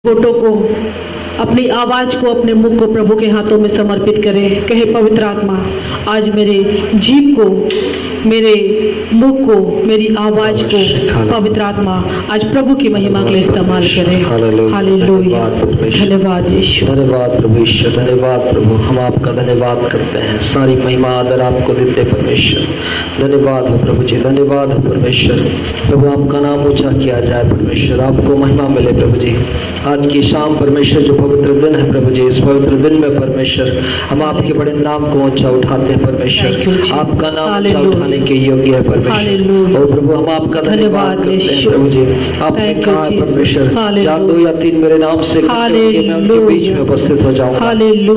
Photo को, अपनी आवाज को, अपने मुख को प्रभु के हाथों में समर्पित करें। कहे पवित्र आत्मा, आज मेरे जीभ को, मेरे मुख को, मेरी आवाज को पवित्र आत्मा आज प्रभु की महिमा के लिए इस्तेमाल करें। हालेलुया, धन्यवाद यीशु, धन्यवाद प्रभु ईश्वर, धन्यवाद प्रभु। हम आपका धन्यवाद करते हैं, सारी महिमा आदर आपको देते परमेश्वर। धन्यवाद हो प्रभु जी, धन्यवाद हो परमेश्वर। प्रभु आपका नाम ऊंचा किया जाए परमेश्वर, आपको महिमा मिले प्रभु जी। आज की शाम परमेश्वर जो पवित्र दिन है प्रभु जी, इस पवित्र दिन में परमेश्वर हम आपके बड़े नाम को ऊंचा उठाते हैं परमेश्वर। आपका नाम ऊंचा उठाने के योग्य है परमेश्वर। और प्रभु हम आपका धन्यवाद करते हैं प्रभु जी। आपने कहा परमेश्वर, जहाँ 2 या 3 मेरे नाम से मैं उनके बीच में उपस्थित हो जाऊंगा।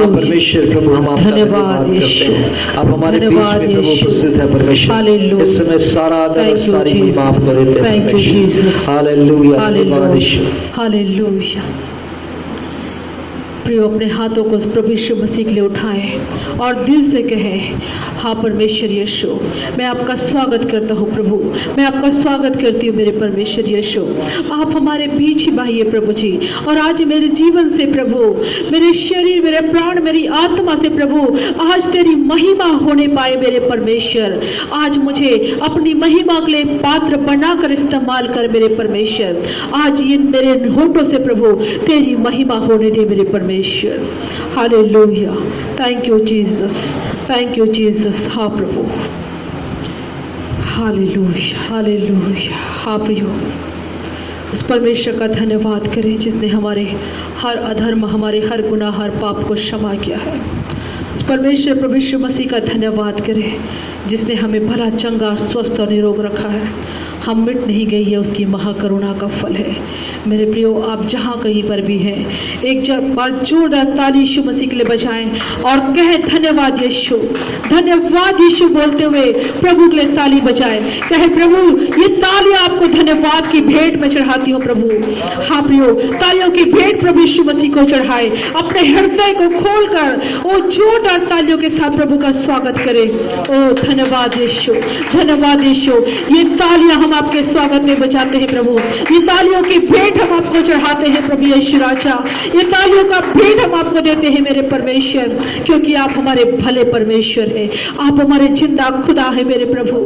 परमेश्वर प्रभु हम आपका धन्यवाद करते हैं। आप हमारे बीच में प्रभु उपस्थित है परमेश्वर। इस समय सारा आदर और सारी महिमा आपको देते हैं परमेश्वर। हालेलुया, धन्यवाद यीशु, हालेलुया। प्रियो, अपने हाथों को प्रभु यीशु मसीह के लिए उठाएं और दिल से कहें, हाँ परमेश्वर यीशु, मैं आपका स्वागत करता हूँ प्रभु, मैं आपका स्वागत करती हूँ मेरे परमेश्वर यीशु। आप हमारे बीच ही बाहिए प्रभु जी, और आज मेरे जीवन से प्रभु, मेरे शरीर, मेरे प्राण, मेरी आत्मा से प्रभु आज तेरी महिमा होने पाए मेरे परमेश्वर। आज मुझे अपनी महिमा के लिए पात्र बनाकर इस्तेमाल कर मेरे परमेश्वर। आज ये मेरे होठों से प्रभु तेरी महिमा होने दे मेरे परमेश्वर। Hallelujah, thank you Jesus, thank you Jesus. हाँ प्रभु, हालेलुया, हालेलुया। हाँ प्रियो, उस परमेश्वर का धन्यवाद करें जिसने हमारे हर अधर्म, हमारे हर गुनाह, हर पाप को क्षमा किया है। उस परमेश्वर प्रभु यीशु मसीह का धन्यवाद करें जिसने हमें भला, चंगा, स्वस्थ और निरोग रखा है। हम मिट नहीं गई है, उसकी महाकरुणा का फल है। मेरे प्रियो, आप जहाँ कहीं पर भी हैं, एक बार जोरदार ताली यीशु मसीह के लिए बजाएं और कहें, धन्यवाद यीशु, धन्यवाद यीशु बोलते हुए प्रभु के लिए ताली बजाएं। कहे, प्रभु ये ताली आपको धन्यवाद की भेंट में चढ़ाती हूँ प्रभु। हाँ प्रियो, तालियों की भेंट प्रभु यीशु मसीह को चढ़ाए, अपने हृदय को खोलकर ओ जोरदार तालियों के साथ प्रभु का स्वागत करें। ओ धन्यवाद यीशु, धन्यवाद यीशु। ये तालियां हम आपके स्वागत में बजाते हैं प्रभु, ये तालियों की भेंट हम आपको चढ़ाते हैं प्रभु यीशु राजा। ये तालियों का भेंट हम आपको देते हैं मेरे परमेश्वर, क्योंकि आप हमारे भले परमेश्वर हैं, आप हमारे जिंदा खुदा है मेरे प्रभु।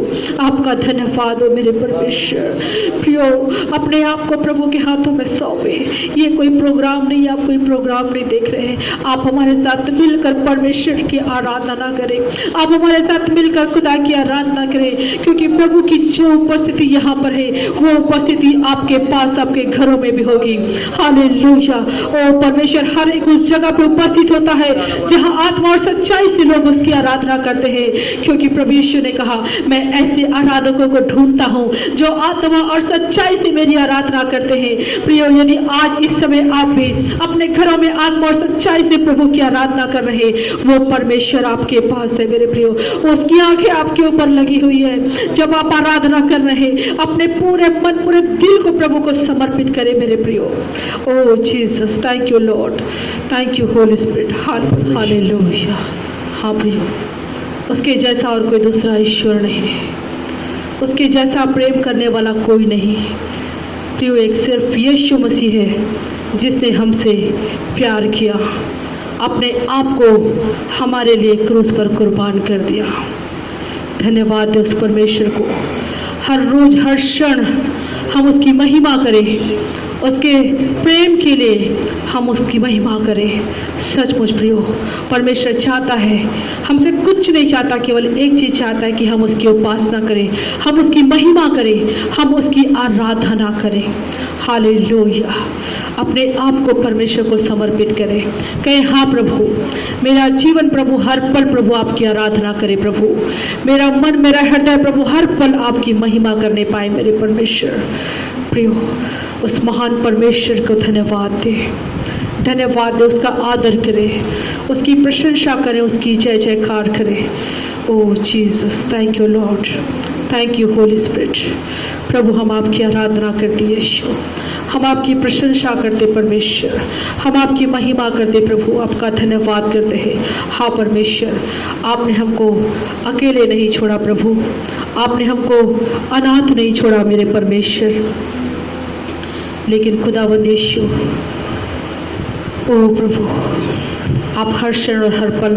आपका धन्यवाद हो मेरे परमेश्वर। प्रियो, अपने आप को प्रभु के हाथों में सौंपे। ये कोई प्रोग्राम नहीं, आप कोई प्रोग्राम नहीं देख रहे हैं, आप हमारे साथ मिलकर परमेश्वर की आराधना करें, आप हमारे साथ मिलकर खुदा की आराधना करें, क्योंकि प्रभु की जो उपस्थिति यहाँ पर है वो उपस्थिति आपके पास, आपके घरों में भी होगी। हालेलुया। ओ परमेश्वर हर एक उस जगह पे उपस्थित होता है जहाँ आत्मा और सच्चाई से लोग उसकी आराधना करते हैं, क्योंकि प्रभु यीशु ने कहा, मैं ऐसे आराधकों को ढूंढता हूँ जो आत्मा और सच्चाई से मेरी आराधना करते हैं। प्रियो, यदि आज इस समय आप भी अपने घरों में आत्मा और सच्चाई से प्रभु की आराधना कर रहे, वो परमेश्वर आपके पास है मेरे प्रियो। उसकी आंखें आपके ऊपर लगी हुई है। जब आप आराधना कर रहे, अपने पूरे मन, पूरे दिल को प्रभु को समर्पित करें मेरे प्रियो। ओ Jesus, thank you Lord, thank you Holy Spirit. Hallelujah. हाँ प्रियो, उसके जैसा और कोई दूसरा ईश्वर नहीं, उसके जैसा प्रेम करने वाला कोई नहीं प्रियो। एक सिर्फ यीशु मसीह है जिसने हमसे प्यार किया, अपने आप को हमारे लिए क्रूस पर कुर्बान कर दिया। धन्यवाद है उस परमेश्वर को। हर रोज, हर क्षण हम उसकी महिमा करें, उसके प्रेम के लिए हम उसकी महिमा करें। सचमुच प्रियो, परमेश्वर चाहता है, हमसे कुछ नहीं चाहता, केवल एक चीज चाहता है कि हम उसकी उपासना करें, हम उसकी महिमा करें, हम उसकी आराधना करें। हालेलुया। अपने आप को परमेश्वर को समर्पित करें, कहें, हाँ प्रभु, मेरा जीवन प्रभु हर पल प्रभु आपकी आराधना करे प्रभु। मेरा मन, मेरा हृदय प्रभु हर पल आपकी महिमा करने पाए मेरे परमेश्वर। प्रियो, उस महान परमेश्वर को धन्यवाद दे, धन्यवाद दे, उसका आदर करें, उसकी प्रशंसा करें, उसकी जय जयकार करें। ओ Jesus, thank you Lord, thank you Holy Spirit. प्रभु, हम आपकी आराधना करते यीशु, हम आपकी प्रशंसा करते परमेश्वर, हम आपकी महिमा करते प्रभु, आपका धन्यवाद करते हैं। हाँ परमेश्वर, आपने हमको अकेले नहीं छोड़ा प्रभु, आपने हमको अनाथ नहीं छोड़ा मेरे परमेश्वर, लेकिन खुदावंद यीशु ओ प्रभु, आप हर क्षण और हर पल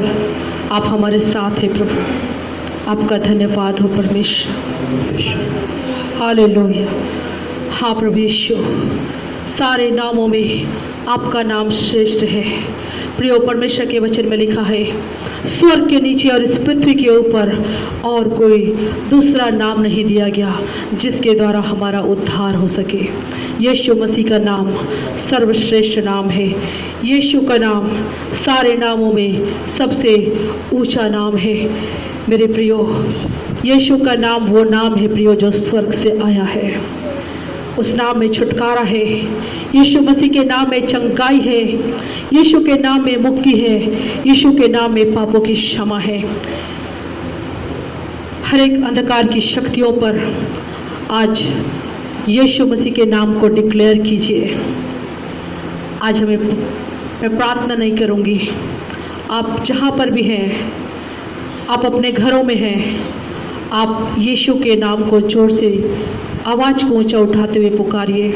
आप हमारे साथ हैं प्रभु। आपका धन्यवाद हो परमेश्वर। हालेलुया। हाँ प्रभु यीशु, सारे नामों में आपका नाम श्रेष्ठ है। प्रिय परमेश्वर के वचन में लिखा है, स्वर्ग के नीचे और इस पृथ्वी के ऊपर और कोई दूसरा नाम नहीं दिया गया जिसके द्वारा हमारा उद्धार हो सके। यीशु मसीह का नाम सर्वश्रेष्ठ नाम है। यीशु का नाम सारे नामों में सबसे ऊंचा नाम है। मेरे प्रियो, यीशु का नाम वो नाम है प्रियो जो स्वर्ग से आया है। उस नाम में छुटकारा है। यीशु मसीह के नाम में चंगाई है। यीशु के नाम में मुक्ति है। यीशु के नाम में पापों की क्षमा है। हर एक अंधकार की शक्तियों पर आज यीशु मसीह के नाम को डिक्लेयर कीजिए। आज मैं प्रार्थना नहीं करूंगी। आप जहाँ पर भी हैं, आप अपने घरों में हैं, आप यीशु के नाम को जोर से आवाज़ को ऊंचा उठाते हुए पुकारिए।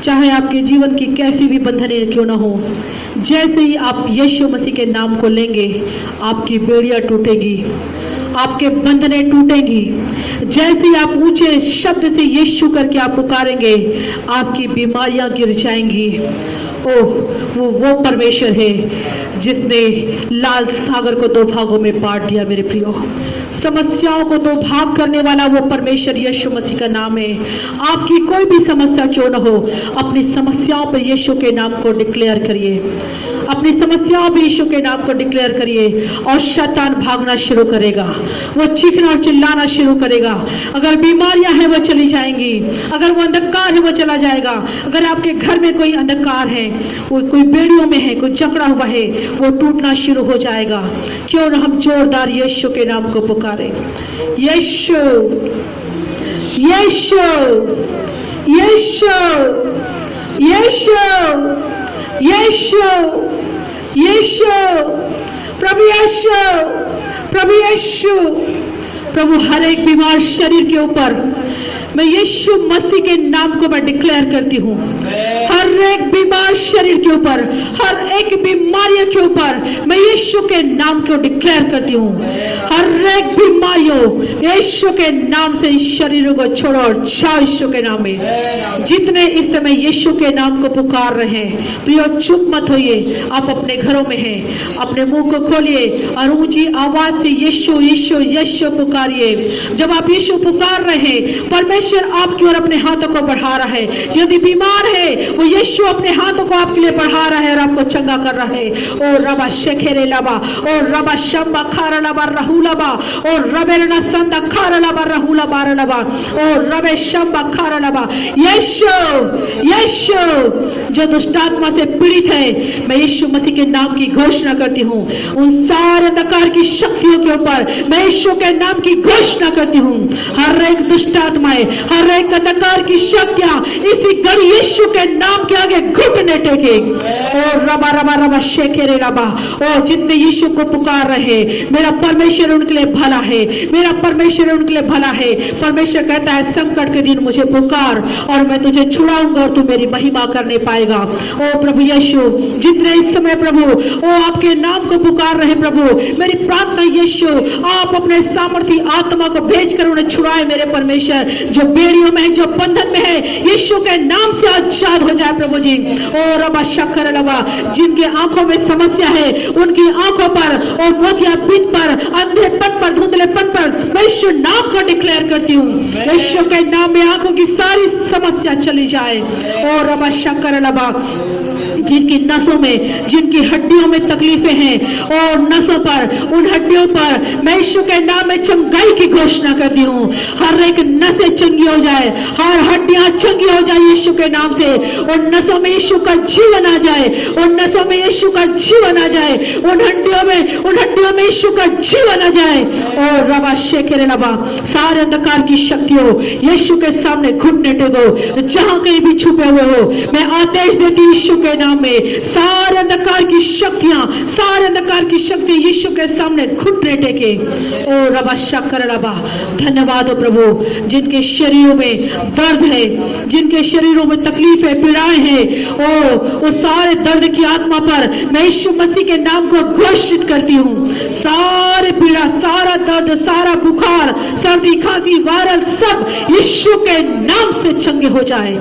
चाहे आपके जीवन की कैसी भी बंधनें क्यों ना हो, जैसे ही आप यीशु मसीह के नाम को लेंगे, आपकी बेड़ियां टूटेगी, आपके बंधनें टूटेंगी। जैसे ही आप ऊंचे शब्द से यीशु करके आप पुकारेंगे, आपकी बीमारियां गिर जाएंगी। ओह, वो परमेश्वर है जिसने लाल सागर को दो भागों में बांट दिया। मेरे प्रियो, समस्याओं को दो भाग करने वाला वो परमेश्वर यीशु मसीह का नाम है। आपकी कोई भी समस्या क्यों न हो, अपनी समस्याओं पर यीशु के नाम को डिक्लेयर करिए। अपनी समस्याओं पर यीशु के नाम को डिक्लेयर करिए और शैतान भागना शुरू करेगा। वो चीखना और चिल्लाना शुरू करेगा। अगर बीमारियां हैं वो चली जाएंगी। अगर वो अंधकार है वो चला जाएगा। अगर आपके घर में कोई अंधकार है, वो कोई बेड़ियों में है, कोई जकड़ा हुआ है, वो टूटना शुरू हो जाएगा। क्यों न हम जोरदार यीशु के नाम को पुकारें। यीशु, यीशु, यीशु, यीशु, यीशु, यीशु, प्रभु यीशु, प्रभु यीशु, प्रभु हर एक बीमार शरीर के ऊपर मैं यीशु मसीह के नाम को मैं डिक्लेयर करती हूँ। हर एक बीमार शरीर के ऊपर, हर एक बीमारियों के ऊपर मैं यीशु के नाम को डिक्लेयर करती हूँ। हर एक बीमारियों यीशु के नाम से इस शरीरों को छोड़ो और जाओ यीशु के नाम में। जितने इस समय यीशु के नाम को पुकार रहे हैं, प्रियो चुप मत होइए। आप अपने घरों में हैं, अपने मुंह को खोलिए और ऊंची आवाज से यीशु यीशु यीशु पुकारिए। जब आप यीशु पुकार रहे हैं, परमेश्वर आपकी ओर अपने हाथों को बढ़ा रहा है। यदि बीमार है, वो यीशु अपने हाथों को आपके लिए बढ़ा रहा है और आपको चंगा कर रहा है। ओ रबा शेखेरे लबा, ओ रबा शम्बा खारा लबा रहूला बा, ओ रबेरना संदा खारा लबा रहूला बारा लबा, ओ रबे शम्बा खारा लबा। यीशु, यीशु जो दुष्टात्मा से पीड़ित है, मैं यीशु मसीह के नाम की घोषणा करती हूँ। उन सारे अंधकार की शक्तियों के ऊपर मैं यीशु के नाम की घोषणा करती हूँ। हर एक दुष्टात्माएं, हर एक अंधकार की शक्तियां इसी घड़ी यीशु के नाम के आगे घुटने टेके। और रबा रबा रबा शेखेरे रबा, और जितने यीशु को पुकार रहे, मेरा परमेश्वर उनके लिए भला है, मेरा परमेश्वर उनके लिए भला है। परमेश्वर कहता है, संकट के दिन मुझे पुकार और मैं तुझे छुड़ाऊंगा और तू मेरी महिमा करने पाएगा। ओ प्रभु यीशु, जितने इस समय प्रभु ओ आपके नाम को पुकार रहे, प्रभु मेरी प्रार्थना यीशु, आप अपने सामर्थी आत्मा को भेजकर उन्हें छुड़ाए। मेरे परमेश्वर, जो बेड़ियों में है, जो बंधन में है, यीशु के नाम से आजाद हो जाए प्रभु जी। ओ रबा शक्कर रबा, जिनकी आंखों में समस्या है, उनकी आंखों पर और मोतियाबिंद पर, अंधेपन पर, धुंधलेपन पर मैं यीशु नाम को डिक्लेयर करती हूँ। यीशु के नाम में आंखों की सारी समस्या चली जाए। ओ रबा शक्कर रबा, जिनकी नसों में, जिनकी हड्डियों में तकलीफें हैं और नसों पर, उन हड्डियों पर मैं यीशु के नाम में चंगाई की घोषणा करती हूँ। हर एक नसें चंगी हो जाए, हर हड्डियां चंगी हो जाए यीशु के नाम से। उन नसों में यीशु का जीवन आ जाए, उन नसों में यीशु का जीवन आ जाए, उन हड्डियों में यीशु का जीवन आ जाए। और रबा शेखेरे रबा, सारे अंधकार की शक्तियों यीशु के सामने घुटने टेको। जहां कहीं भी छुपे हुए हो, मैं आदेश देती यीशु के नाम में, सारे सारे अंधकार की शक्तियां, सारे अंधकार की शक्ति यीशु के सामने घुटने टेके। ओ रबा शक्कर रबा, धन्यवाद हो प्रभु, जिनके शरीरों में दर्द है, जिनके शरीरों में तकलीफ है, पीड़ाएं हैं, ओ सारे दर्द की आत्मा पर मैं यीशु मसीह के नाम को घोषित करती हूँ। सारे पीड़ा, सारा दर्द, सारा बुखार, सर्दी, खांसी, वायरल सब यीशु के नाम से चंगे हो जाए।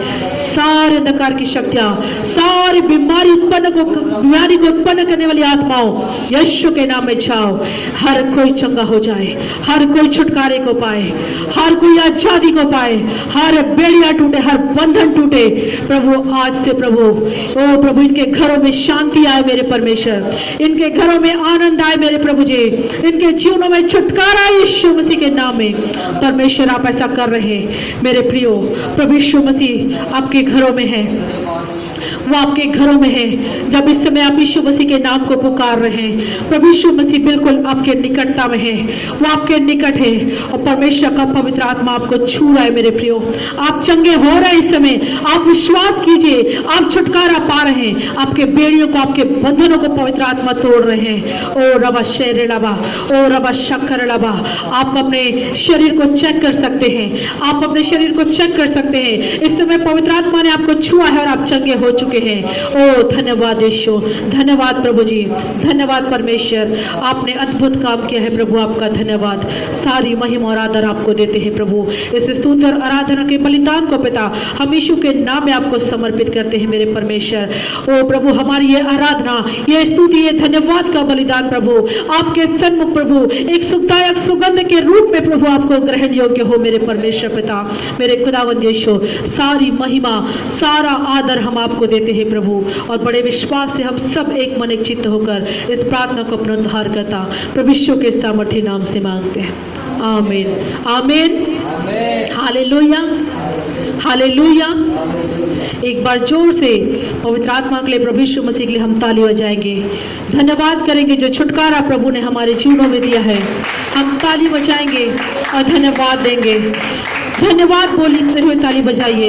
सारे अंधकार की शक्तियां, सारी बीमारी को उत्पन्न करने वाली आत्माओं यीशु के नाम में जाओ। हर कोई चंगा हो जाए, हर कोई छुटकारे को पाए, हर कोई आजादी को पाए, हर बेड़िया टूटे, हर बंधन टूटे। प्रभु आज से प्रभु, ओ प्रभु, इनके घरों में शांति आए मेरे परमेश्वर, इनके घरों में आनंद आए मेरे प्रभु जी, इनके जीवनों में छुटकारा यीशु मसीह के नाम में। परमेश्वर आप ऐसा कर रहे हैं मेरे प्रियो। प्रभु यीशु मसीह आपके घरों में है, वो आपके घरों में है। जब इस समय आप यीशु मसीह के नाम को पुकार रहे हैं, प्रभु यीशु मसीह बिल्कुल आपके निकटता में है, वो आपके निकट है और परमेश्वर का पवित्र आत्मा आपको छू रहा है मेरे प्रियो। आप चंगे हो रहे हैं इस समय, आप विश्वास कीजिए, आप छुटकारा पा रहे हैं, आपके बेड़ियों को, आपके बंधनों को पवित्र आत्मा तोड़ रहे हैं। ओ रबा शेर रबा, ओ रबा शक्कर रबा। आप अपने शरीर को चेक कर सकते हैं, आप अपने शरीर को चेक कर सकते हैं। इस समय पवित्र आत्मा ने आपको छुआ है और आप चंगे हो चुके हैं। ओ धन्यवाद यीशु, धन्यवाद प्रभु जी, धन्यवाद परमेश्वर, आपने अद्भुत काम किया है प्रभु, आपका धन्यवाद। सारी महिमा और आदर आपको देते हैं प्रभु। इस स्तुति और आराधना के बलिदान को पिता हम यीशु के नाम में आपको समर्पित करते हैं मेरे परमेश्वर। ओ प्रभु, हमारी ये आराधना, ये स्तुति, ये धन्यवाद का बलिदान प्रभु आपके सन्मुख प्रभु एक सुखदायक सुगंध के रूप में प्रभु आपको ग्रहण योग्य हो मेरे परमेश्वर पिता, मेरे खुदावंद यीशु। सारी महिमा, सारा आदर हम आपको देते हैं प्रभु, और बड़े विश्वास से हम सब एक मन एक चित्त होकर इस प्रार्थना को अपना उद्धार करता प्रभु यीशु के सामर्थ्य नाम से मांगते हैं। आमीन, आमीन, हालेलुया, हालेलुया। एक बार जोर से पवित्र आत्मा के लिए, प्रभु यीशु मसीह के लिए हम ताली बजाएंगे, धन्यवाद करेंगे जो छुटकारा प्रभु ने हमारे जीवनों में दिया है। हम ताली बजाएंगे और धन्यवाद देंगे। धन्यवाद बोलते हुए ताली बजाइए,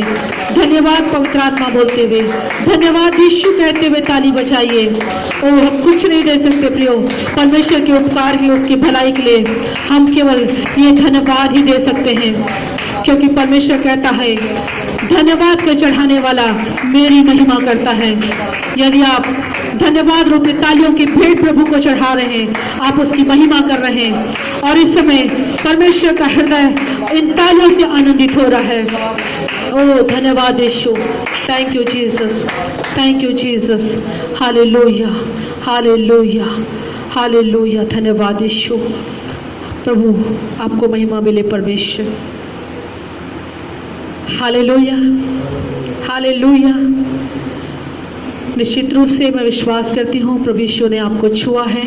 धन्यवाद पवित्र आत्मा बोलते हुए, धन्यवाद यीशु कहते हुए ताली बजाइए। ओ हम कुछ नहीं दे सकते प्रियो, परमेश्वर के उपकार के, उसकी भलाई के लिए हम केवल ये धन्यवाद ही दे सकते हैं, क्योंकि परमेश्वर कहता है धन्यवाद को चढ़ाने वाला मेरी महिमा करता है। यदि आप धन्यवाद रूपी तालियों की भेंट प्रभु को चढ़ा रहे हैं, आप उसकी महिमा कर रहे हैं, और इस समय परमेश्वर का हृदय इन तालियों से आनंदित हो रहा है। ओ धन्यवाद यीशु, thank you Jesus, thank you Jesus, hallelujah, hallelujah, hallelujah. धन्यवाद यीशु, प्रभु आपको महिमा मिले परमेश्वर। Hallelujah, hallelujah. निश्चित रूप से मैं विश्वास करती हूँ प्रभु यीशु ने आपको छुआ है।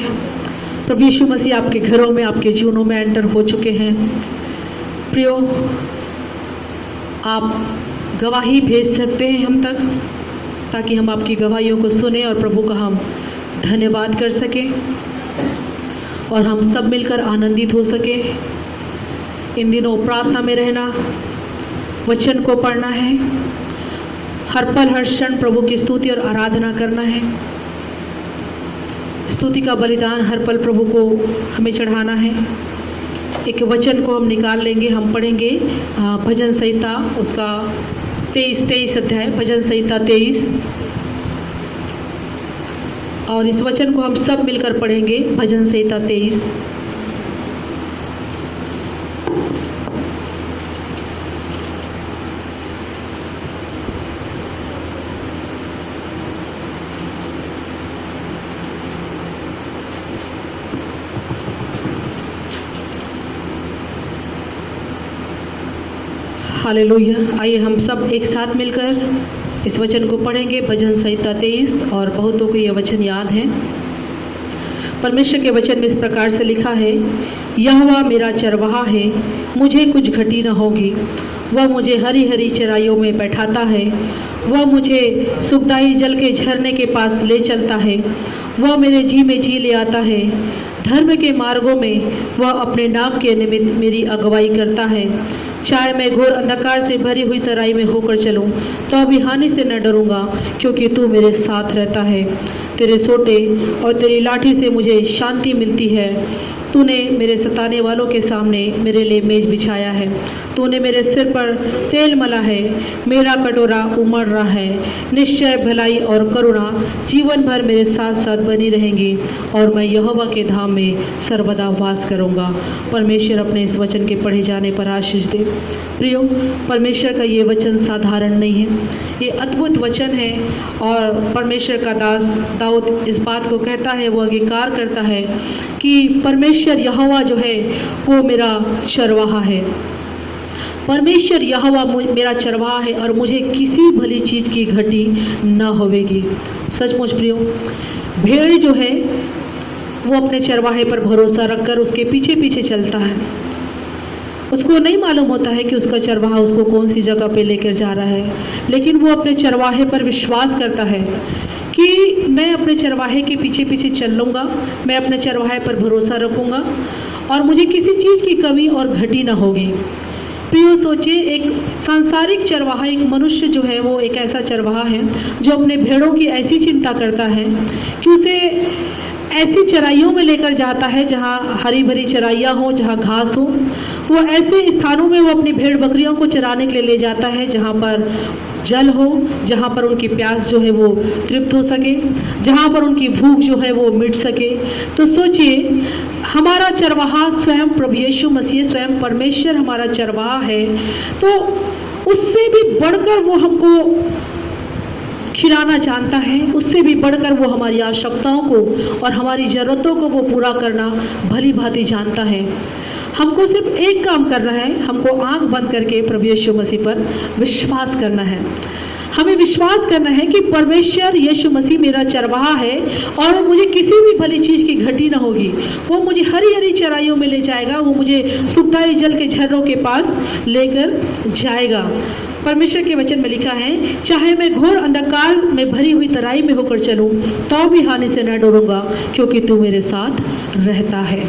प्रभु यीशु मसीह आपके घरों में, आपके जीवनों में एंटर हो चुके हैं। प्रियो, आप गवाही भेज सकते हैं हम तक, ताकि हम आपकी गवाहियों को सुने और प्रभु का हम धन्यवाद कर सकें और हम सब मिलकर आनंदित हो सकें। इन दिनों प्रार्थना में रहना, वचन को पढ़ना है, हर पल हर क्षण प्रभु की स्तुति और आराधना करना है। स्तुति का बलिदान हर पल प्रभु को हमें चढ़ाना है। एक वचन को हम निकाल लेंगे, हम पढ़ेंगे भजन संहिता, उसका 23 अध्याय, भजन संहिता 23, और इस वचन को हम सब मिलकर पढ़ेंगे। भजन संहिता 23। हालेलुया। आइए हम सब एक साथ मिलकर इस वचन को पढ़ेंगे। भजन संहिता 23, और बहुतों को यह वचन याद है। परमेश्वर के वचन में इस प्रकार से लिखा है, यहोवा मेरा चरवाहा है, मुझे कुछ घटी न होगी। वह मुझे हरी हरी चराइयों में बैठाता है, वह मुझे सुखदाई जल के झरने के पास ले चलता है। वह मेरे जी में जी ले आता है, धर्म के मार्गों में वह अपने नाम के निमित्त मेरी अगुवाई करता है। चाहे मैं घोर अंधकार से भरी हुई तराई में होकर चलूं, तो अभी हानि से न डरूंगा, क्योंकि तू मेरे साथ रहता है। तेरे सोटे और तेरी लाठी से मुझे शांति मिलती है। तूने मेरे सताने वालों के सामने मेरे लिए मेज बिछाया है। तूने मेरे सिर पर तेल मला है। मेरा कटोरा उमड़ रहा है। निश्चय भलाई और करुणा जीवन भर मेरे साथ साथ बनी रहेंगी और मैं यहोवा के धाम में सर्वदा वास करूंगा। परमेश्वर अपने इस वचन के पढ़े जाने पर आशीष दे। प्रियो, परमेश्वर का ये वचन साधारण नहीं है, ये अद्भुत वचन है। और परमेश्वर का दास दाऊद इस बात को कहता है, वो अंगीकार करता है कि परमेश्वर यहोवा जो है वो मेरा चरवाहा है। परमेश्वर यहोवा मेरा चरवाहा है और मुझे किसी भली चीज की घटी न होवेगी। सचमुच प्रियो, भेड़ जो है वो अपने चरवाहे पर भरोसा रखकर उसके पीछे पीछे चलता है। उसको नहीं मालूम होता है कि उसका चरवाहा उसको कौन सी जगह पे लेकर जा रहा है, लेकिन वो अपने चरवाहे पर विश्वास करता है कि मैं अपने चरवाहे के पीछे पीछे चल लूँगा, मैं अपने चरवाहे पर भरोसा रखूँगा और मुझे किसी चीज़ की कमी और घटी ना होगी। प्रियो, सोचिए, एक सांसारिक चरवाहा, एक मनुष्य जो है वो एक ऐसा चरवाहा है जो अपने भेड़ों की ऐसी चिंता करता है कि उसे ऐसी चराइयों में लेकर जाता है जहाँ हरी भरी चराइयाँ हो, जहाँ घास हो। वो ऐसे स्थानों में वो अपनी भेड़ बकरियों को चराने के लिए ले जाता है जहाँ पर जल हो, जहाँ पर उनकी प्यास जो है वो तृप्त हो सके, जहाँ पर उनकी भूख जो है वो मिट सके। तो सोचिए, हमारा चरवाहा स्वयं प्रभु यीशु मसीह, स्वयं परमेश्वर हमारा चरवाहा है, तो उससे भी बढ़कर वो हमको खिलाना जानता है, उससे भी बढ़कर वो हमारी आवश्यकताओं को और हमारी ज़रूरतों को वो पूरा करना भली भांति जानता है। हमको सिर्फ एक काम करना है, हमको आंख बंद करके प्रभु यीशु मसीह पर विश्वास करना है। हमें विश्वास करना है कि परमेश्वर यीशु मसीह मेरा चरवाहा है और मुझे किसी भी भली चीज़ की घटी ना होगी। वो मुझे हरी हरी चराइयों में ले जाएगा, वो मुझे सुखदायी जल के झरनों के पास लेकर जाएगा। परमेश्वर के वचन में लिखा है, चाहे मैं घोर अंधकार में भरी हुई तराई में होकर चलूं तो भी हानि से न डरूंगा, क्योंकि तू मेरे साथ रहता है।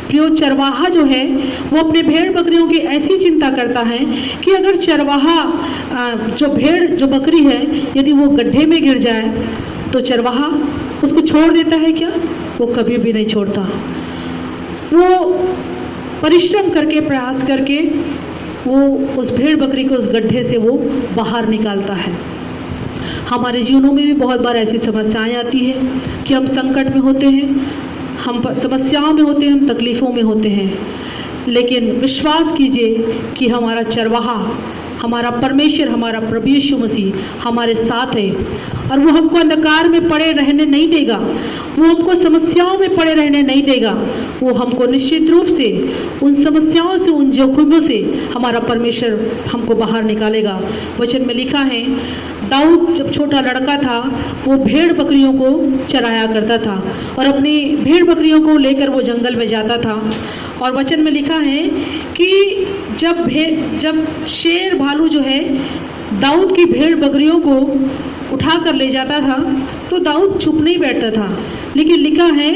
प्रियो, चरवाहा जो है वो अपने भेड़ बकरियों की ऐसी चिंता करता है कि अगर चरवाहा जो बकरी है यदि वो गड्ढे में गिर जाए तो चरवाहा उसको छोड़ देता है क्या? वो कभी भी नहीं छोड़ता। वो परिश्रम करके, प्रयास करके वो उस भेड़ बकरी को उस गड्ढे से वो बाहर निकालता है। हमारे जीवनों में भी बहुत बार ऐसी समस्याएं आती हैं कि हम संकट में होते हैं, हम समस्याओं में होते हैं, हम तकलीफ़ों में होते हैं, लेकिन विश्वास कीजिए कि हमारा चरवाहा, हमारा परमेश्वर, हमारा प्रभु यीशु मसीह हमारे साथ है और वो हमको अंधकार में पड़े रहने नहीं देगा, वो हमको समस्याओं में पड़े रहने नहीं देगा। वो हमको निश्चित रूप से उन समस्याओं से, उन जोखिमों से हमारा परमेश्वर हमको बाहर निकालेगा। वचन में लिखा है, दाऊद जब छोटा लड़का था वो भेड़ बकरियों को चराया करता था और अपनी भेड़ बकरियों को लेकर वो जंगल में जाता था। और वचन में लिखा है कि जब शेर भालू जो है दाऊद की भेड़ बकरियों को उठा कर ले जाता था तो दाऊद चुप नहीं बैठता था, लेकिन लिखा है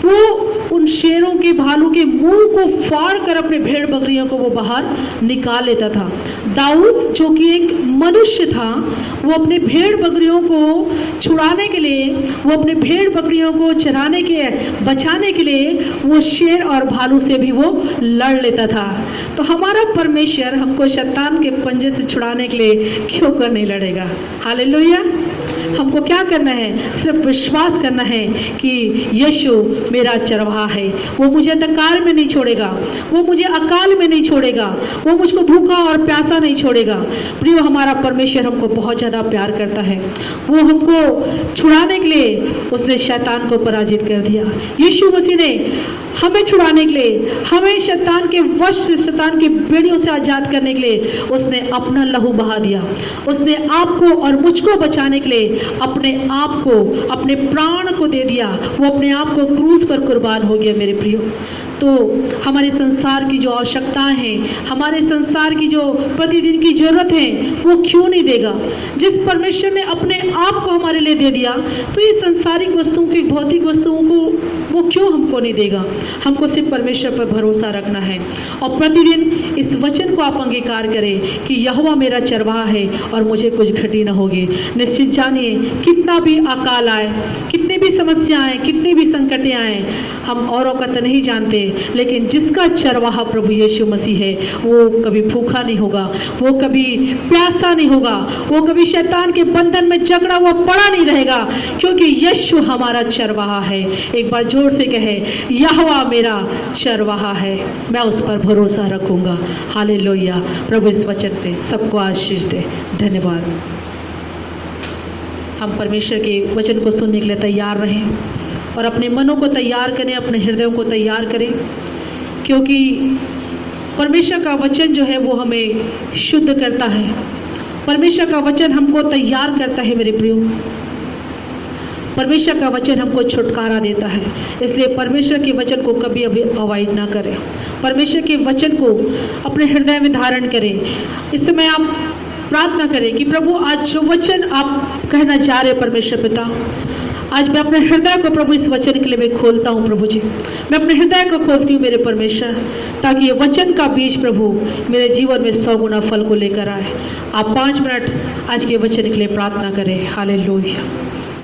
वो उन शेरों के, भालू के मुंह को फाड़ कर अपने भेड़ बकरियों को वो बाहर निकाल लेता था। दाऊद जो कि एक मनुष्य था, वो अपने भेड़ बकरियों को छुड़ाने के लिए, वो अपने भेड़ बकरियों को चराने के, बचाने के लिए वो शेर और भालू से भी वो लड़ लेता था। तो हमारा परमेश्वर हमको शैतान के पंजे से छुड़ाने के लिए क्यों कर नहीं लड़ेगा? हालेलुया। हमको क्या करना है? सिर्फ विश्वास करना है कि यीशु मेरा चरवाहा है, वो मुझे अंधकार में नहीं छोड़ेगा, वो मुझे अकाल में नहीं छोड़ेगा, वो मुझको भूखा और प्यासा नहीं छोड़ेगा। प्रियो, हमारा परमेश्वर हमको बहुत ज़्यादा प्यार करता है। वो हमको छुड़ाने के लिए उसने शैतान को पराजित कर दिया। यीशु मसीह ने हमें छुड़ाने के लिए, हमें शैतान के वश से, शैतान की बेड़ियों से आज़ाद करने के लिए उसने अपना लहू बहा दिया। उसने आपको और मुझको बचाने के लिए अपने आप को, अपने प्राण को दे दिया। वो अपने आप को क्रूस पर कुर्बान हो गया। मेरे प्रियो, तो हमारे संसार की जो आवश्यकताएं हैं, हमारे संसार की जो प्रतिदिन की जरूरत है, वो क्यों नहीं देगा? जिस परमेश्वर ने अपने आप को हमारे लिए दे दिया, तो ये संसार सांसारिक वस्तुओं की, भौतिक वस्तुओं को वो क्यों हमको नहीं देगा। हमको सिर्फ परमेश्वर पर भरोसा रखना है और प्रतिदिन इस वचन को आप अंगीकार करें कि यहोवा मेरा चरवाहा है और मुझे कुछ घटी न होगी। निश्चित जानिए, कितना भी अकाल आए, कितनी भी समस्याएं, कितनी भी संकटें आए, हम औरों का तो नहीं जानते, लेकिन जिसका चरवाहा प्रभु यीशु मसीह है, वो कभी भूखा नहीं होगा, वो कभी प्यासा नहीं होगा, वो कभी शैतान के बंधन में जकड़ा हुआ पड़ा नहीं रहेगा, क्योंकि यीशु हमारा चरवाहा है। एक बार जोर से कहे, यहोवा मेरा चरवाहा है, मैं उस पर भरोसा रखूंगा। हालेलुया। प्रभु इस वचन से सबको आशीष दे। धन्यवाद। हम परमेश्वर के वचन को सुनने के लिए तैयार रहें और अपने मनों को तैयार करें, अपने हृदयों को तैयार करें, क्योंकि परमेश्वर का वचन जो है वो हमें शुद्ध करता है। परमेश्वर का वचन हमको तैयार करता है मेरे प्रियो। परमेश्वर का वचन हमको छुटकारा देता है। इसलिए परमेश्वर के वचन को कभी अभी अवॉइड ना करें। परमेश्वर के वचन को अपने हृदय में धारण करें। इस समय आप प्रार्थना करें कि प्रभु, आज जो वचन आप कहना चाह रहे परमेश्वर पिता, आज मैं अपने हृदय को प्रभु इस वचन के लिए मैं खोलता हूँ। प्रभु जी, मैं अपने हृदय को खोलती हूँ मेरे परमेश्वर, ताकि ये वचन का बीज प्रभु मेरे जीवन में 100 गुना फल को लेकर आए। आप 5 मिनट आज के वचन के लिए प्रार्थना करें। हालेलुया।